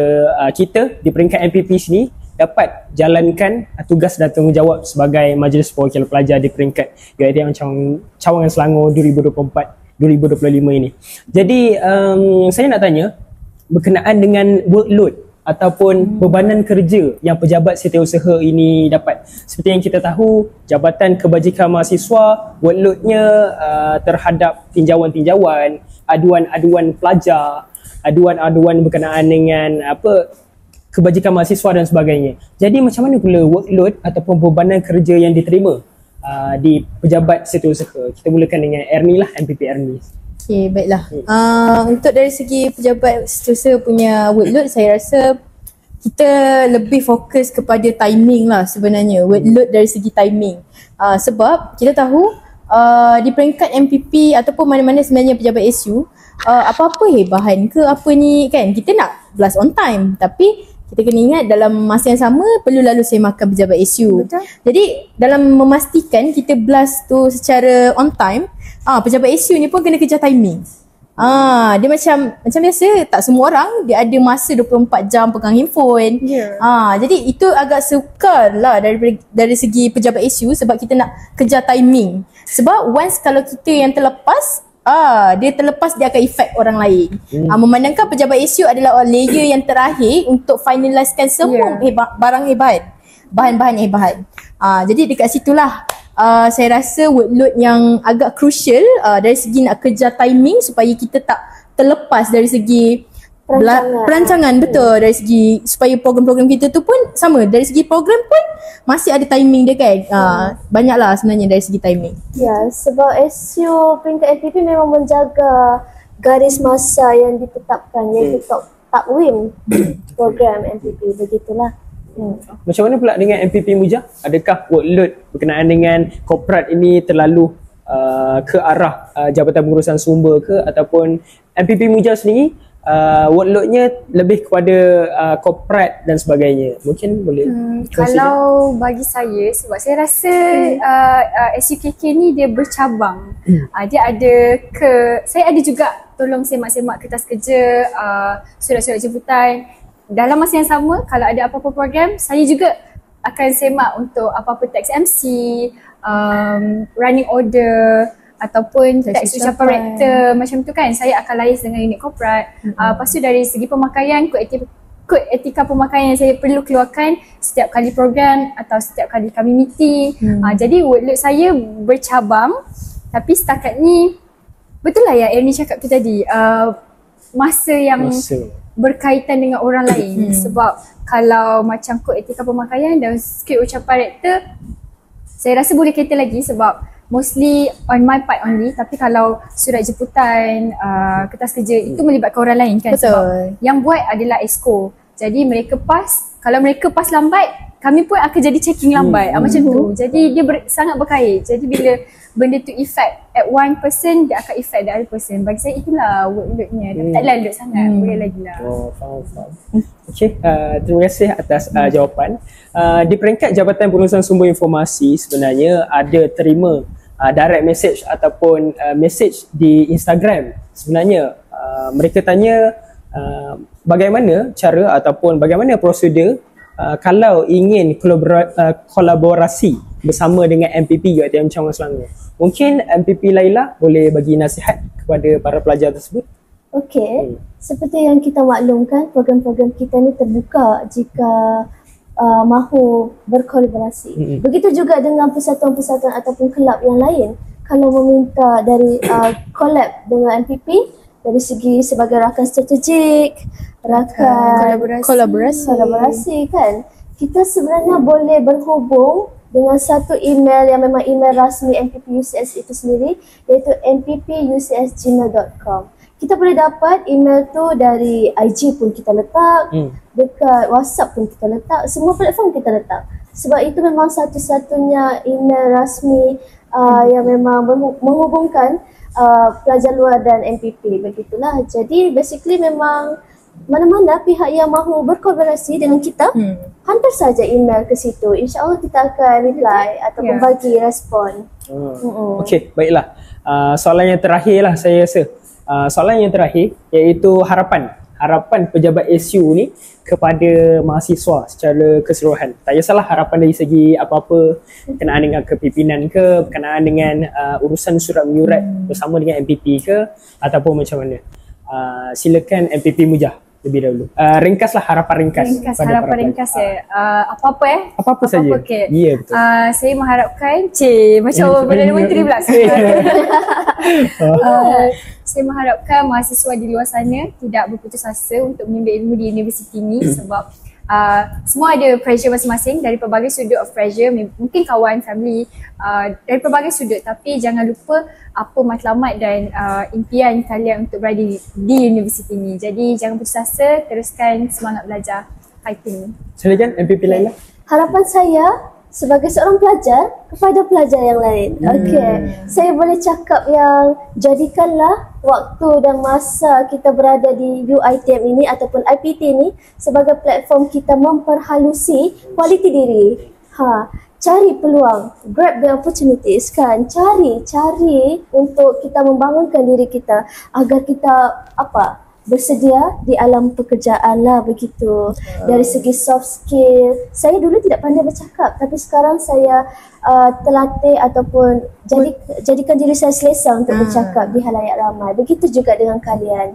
kita di peringkat MPP sini dapat jalankan tugas dan tanggungjawab sebagai Majlis Perwakilan Pelajar di peringkat UiTM Cawangan Selangor 2024-2025 ini. Jadi saya nak tanya berkenaan dengan workload ataupun bebanan kerja yang pejabat setiausaha ini dapat. Seperti yang kita tahu, Jabatan Kebajikan Mahasiswa workloadnya terhadap tinjauan-tinjauan, aduan-aduan pelajar, aduan-aduan berkenaan dengan kebajikan mahasiswa dan sebagainya. Jadi macam mana pula workload ataupun bebanan kerja yang diterima di pejabat setiausaha? Kita mulakan dengan Ernie lah, MPP Ernie. Okay, baiklah. Untuk dari segi pejabat setiausaha punya workload, saya rasa kita lebih fokus kepada timing lah sebenarnya. Workload dari segi timing. Sebab kita tahu di peringkat MPP ataupun mana-mana sebenarnya pejabat SU, apa-apa bahan ke apa ni kan, kita nak blast on time. Tapi kita kena ingat dalam masa yang sama perlu lalu semakan pejabat SU. Betul. Jadi dalam memastikan kita blast tu secara on time, pejabat SU ni pun kena kejar timing. Dia macam biasa, tak semua orang dia ada masa 24 jam pegang handphone. Jadi itu agak sukar lah dari segi pejabat SU, sebab kita nak kejar timing. Sebab once kalau kita yang terlepas, dia terlepas, dia akan efek orang lain. Memandangkan pejabat SU adalah layer yang terakhir untuk finalisekan semua barang hebat, bahan-bahan yang hebat. Jadi dekat situlah saya rasa workload yang agak crucial dari segi nak kejar timing supaya kita tak terlepas dari segi perancangan. Betul, dari segi supaya program-program kita tu pun sama, dari segi program pun masih ada timing dia kan. Banyaklah sebenarnya dari segi timing. Ya, sebab SU peringkat MPP memang menjaga garis masa yang ditetapkan, iaitu takwim program MPP, begitulah. Macam mana pula dengan MPP Mujah? Adakah workload berkenaan dengan korporat ini terlalu ke arah Jabatan Pengurusan Sumber ke, ataupun MPP Mujah sendiri workloadnya lebih kepada korporat dan sebagainya? Mungkin boleh kalau bagi saya, sebab saya rasa SUKK ni dia bercabang. Dia ada saya ada juga tolong semak-semak kertas kerja, surat-surat jemputan. Dalam masa yang sama, kalau ada apa-apa program, saya juga akan semak untuk apa-apa tax MC, running order ataupun tax ucapan rektor macam tu kan. Saya akan liaise dengan unit korporat. Lepas tu dari segi pemakaian, kod etika pemakaian yang saya perlu keluarkan setiap kali program atau setiap kali kami meeting. Jadi workload saya bercabang, tapi setakat ni betul lah yang Ernie cakap tu tadi, masa berkaitan dengan orang lain. Sebab kalau macam kod etika pemakaian dan skrip ucapan rektor, saya rasa boleh kaitan lagi sebab mostly on my part only. Tapi kalau surat jemputan, kertas kerja, itu melibatkan orang lain kan. Betul. Sebab yang buat adalah EXCO. Jadi mereka pass, kalau mereka pass lambat, kami pun akan jadi checking lambat. Macam tu. Jadi dia sangat berkait. Jadi bila benda tu effect at one person, dia akan effect the other person. Bagi saya itulah workloadnya. Taklah load sangat, boleh lagi lah. Faham. Okay, terima kasih atas jawapan. Di peringkat Jabatan Pengurusan Sumber Informasi, sebenarnya ada terima direct message ataupun message di Instagram. Sebenarnya mereka tanya bagaimana cara ataupun bagaimana prosedur kalau ingin kolaborasi bersama dengan MPP UiTM Cawangan Selangor. Mungkin MPP Laila boleh bagi nasihat kepada para pelajar tersebut. Okey, seperti yang kita maklumkan, program-program kita ni terbuka jika mahu berkolaborasi. Begitu juga dengan persatuan-persatuan ataupun kelab yang lain. Kalau meminta dari collab dengan MPP dari segi sebagai rakan strategik, rakan kolaborasi kan, kita sebenarnya boleh berhubung dengan satu email yang memang email rasmi MPP UCS itu sendiri, iaitu mppUCS@gmail.com. Kita boleh dapat email tu dari IG pun kita letak, dekat WhatsApp pun kita letak, semua platform kita letak. Sebab itu memang satu-satunya email rasmi yang memang menghubungkan pelajar luar dan MPP, begitulah. Jadi basically memang mana-mana pihak yang mahu berkolaborasi dengan kita, hantar saja email ke situ. InsyaAllah kita akan reply ataupun bagi respon. Okey, baiklah. Soalan yang terakhir lah saya rasa. Soalan yang terakhir iaitu harapan pejabat SU ni kepada mahasiswa secara keseluruhan. Tak kisahlah harapan dari segi apa-apa berkenaan dengan kepimpinan ke, berkenaan dengan urusan surat menyurat bersama dengan MPP ke, ataupun macam mana. Silakan MPP Mujah lebih dahulu. Ringkaslah harapan ringkas. Harapan ringkas apa-apa Apa-apa saja. Okay. Ya, betul. Saya mengharapkan macam Perdana Menteri pula. Saya mengharapkan mahasiswa di luar sana tidak berputus asa untuk menimba ilmu di universiti ini sebab semua ada pressure masing-masing dari pelbagai sudut of pressure, mungkin kawan, family, dari pelbagai sudut, tapi jangan lupa apa matlamat dan impian kalian untuk berada di universiti ini. Jadi jangan putus asa, teruskan semangat belajar, fighting. Silakan MPP Laila. Harapan saya sebagai seorang pelajar kepada pelajar yang lain. Okey, saya boleh cakap yang jadikanlah waktu dan masa kita berada di UiTM ini ataupun IPT ini sebagai platform kita memperhalusi kualiti diri. Cari peluang, grab the opportunities kan, cari untuk kita membangunkan diri kita agar kita bersedia di alam pekerjaan lah, begitu. Dari segi soft skill, saya dulu tidak pandai bercakap, tapi sekarang saya terlatih ataupun jadikan diri saya selesa untuk bercakap di halayak ramai. Begitu juga dengan kalian.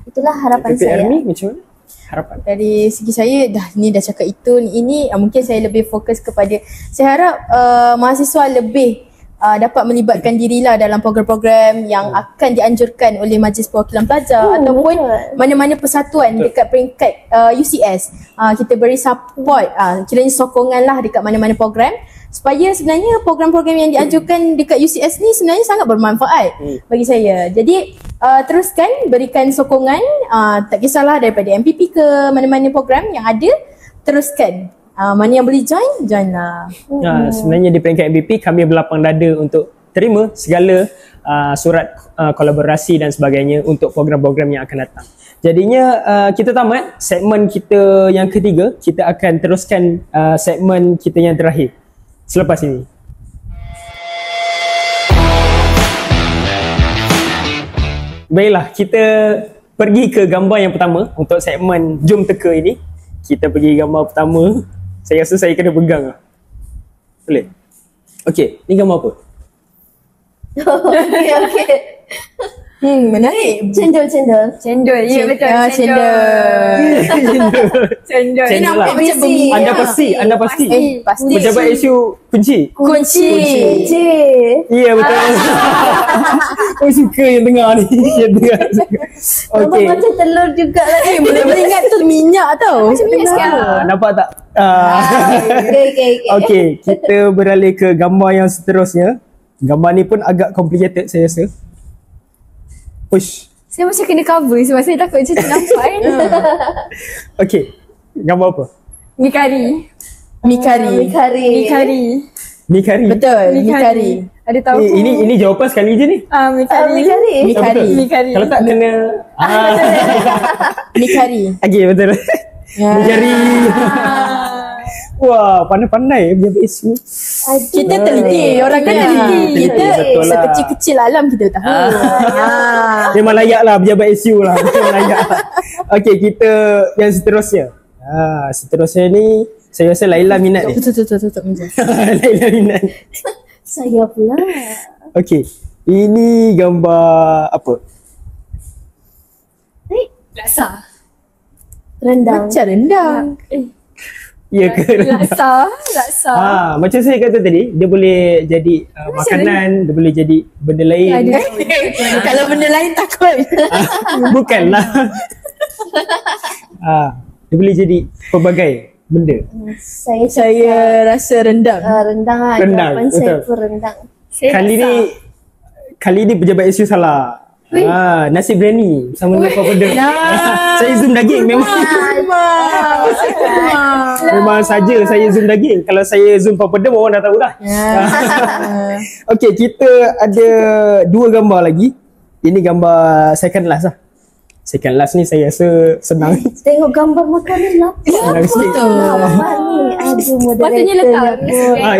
Itulah harapan saya. Army macam mana? Harapan. Dari segi saya dah cakap itu, ini mungkin saya lebih fokus kepada, saya harap mahasiswa lebih dapat melibatkan dirilah dalam program-program yang akan dianjurkan oleh Majlis Perwakilan Pelajar ataupun mana-mana persatuan dekat peringkat UCS. Kita beri support, kiranya sokongan lah dekat mana-mana program supaya sebenarnya program-program yang dianjurkan dekat UCS ni sebenarnya sangat bermanfaat bagi saya. Jadi teruskan berikan sokongan, tak kisahlah daripada MPP ke mana-mana program yang ada, teruskan. Mana yang boleh join lah. Sebenarnya di peringkat MPP kami berlapang dada untuk terima segala surat kolaborasi dan sebagainya untuk program-program yang akan datang. Jadinya kita tamat segmen kita yang ketiga. Kita akan teruskan segmen kita yang terakhir selepas ini. Baiklah, kita pergi ke gambar yang pertama untuk segmen Jom Teka ini. Kita pergi gambar pertama. Saya rasa saya kena pegang lah. Boleh? Okey, ni gambar apa? Okey. Menarik. Cendol. Ya betul. Cendol. Dia nampak macam bumi. Anda pasti. Pasti. Pejabat isu kunci. Ya betul. Saya suka yang tengah ni. Okey. Macam telur juga lah. Boleh ingat tu minyak tau. Macam minyak sikit. Nampak tak? Okay. Okey, kita beralih ke gambar yang seterusnya. Gambar ni pun agak complicated saya rasa. Push. Saya macam kena cover sebab saya takut macam tu nampak kan. Okey, gambar apa? Mikari. Betul, Mikari. Ada tahu? Ini jawapan sekali je ni. Mikari. Kalau tak kena Mikari. okey, betul. Mikari. Wah, pandai-pandai pejabat isu. Kita teliti orang kan. Kita betul lah. sekecil-kecil alam kita tahu. Memang layak lah pejabat isu lah. Memang layak. Okey, kita yang seterusnya. Seterusnya ni saya rasa Laila minat ni. Tutup. Laila minat. Saya pula. Okey, ini gambar apa? Laksa. Rendang. Macam rendang. Ya ke? Laksa. Macam saya kata tadi, dia boleh jadi makanan, dia boleh jadi benda lain. Kalau benda lain takut. Bukanlah. Dia boleh jadi pelbagai benda? Saya rasa rendang. Rendang lah. Rendang, Jawapan saya betul. pun rendang. Kali ni pejabat SU salah. Nasi biryani sama dengan papada. Saya zoom daging memang. Memang saja saya zoom daging. Kalau saya zoom papada orang dah tahu dah. Okey, kita ada 2 gambar lagi. Ini gambar second last lah. Second last ni saya rasa senang. Tengok gambar makanan lapar. Senang sikit. Lapar ni. Aduh, Patutnya letak.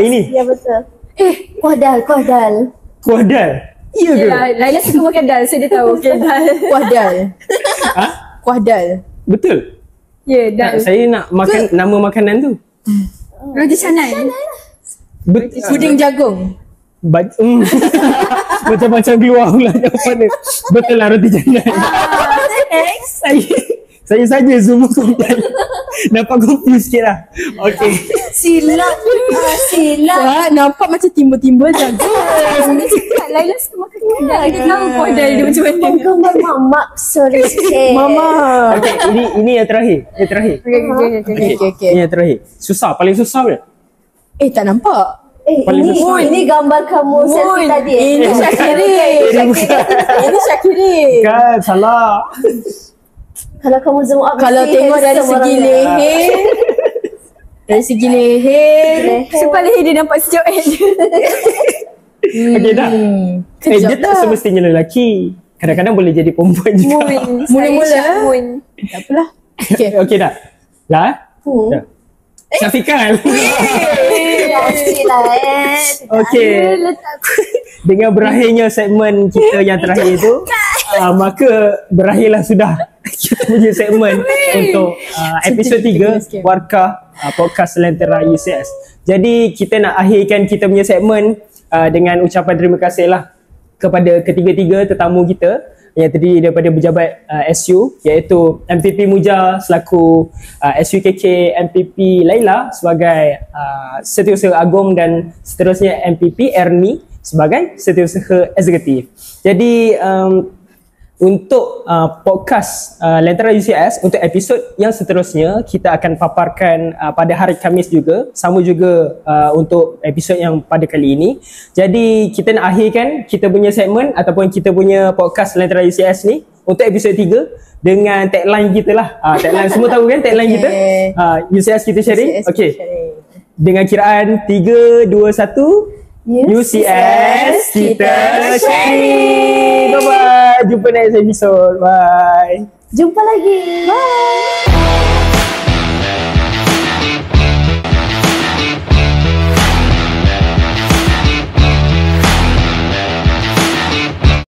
Ini Ya betul. Kuah dal. kuah dal. Ya ke? Yelah, Laila suka makan dal, so dia tahu okay, dal. Kuah dal. Kuah dal. Betul. Ya, dal. Saya nak makan nama makanan tu. Roti canai. Puding jagung. Macam-macam keluar pula jawapan dia. Betul lah roti canai. Saya saja zoom kemudian nampak confused sikit lah. Okay. Silap. Nampak macam timbul-timbul jagung. Laila suka makan kuah dal. Dia tahu kuah dal dia macam mana. Gambar mamak. Sorry sikit. Mama. Okay, ini yang terakhir. Yang terakhir. Okay. Ini yang terakhir. Susah, paling susah ke? Tak nampak. Paling susah. Ini gambar kamu selfie tadi. Ini Syakiri. Ini Syakiri. Kan, salah. Kalau kamu zoom up, Kalau mesti tengok dari handsome segi orangnya. leher. Dari segi leher. Sebab leher dia nampak sejuk kan. Okay dah. Kejap Dia tak semestinya lelaki. Kadang-kadang boleh jadi perempuan juga. Mula-mula. Mun. Tak apalah. Okay dah. Lah? Dah. Syafiqan. Pastilah Okay. Dengan berakhirnya segmen kita yang terakhir tu, maka berakhirlah sudah kita punya segmen untuk episod 3 Warkah podcast Lentera UCS. Jadi kita nak akhirkan kita punya segmen dengan ucapan terima kasih lah kepada ketiga-tiga tetamu kita yang terdiri daripada pejabat SU, iaitu MPP Muja selaku SUKK, MPP Laila sebagai Setiausaha Agong dan seterusnya MPP Ernie sebagai Setiausaha Eksekutif. Jadi untuk podcast Lentera UCS untuk episod yang seterusnya kita akan paparkan pada hari Khamis juga, sama juga untuk episod yang pada kali ini. Jadi kita nak akhirkan kita punya segmen ataupun kita punya podcast Lentera UCS ni untuk episod 3 dengan tagline kita lah. Tagline semua tahu kan tagline kita? UCS kita sharing. Okey. Dengan kiraan 3 2 1 UCS kita sharing. Bye bye. Jumpa next episode. Bye. Jumpa lagi. Bye.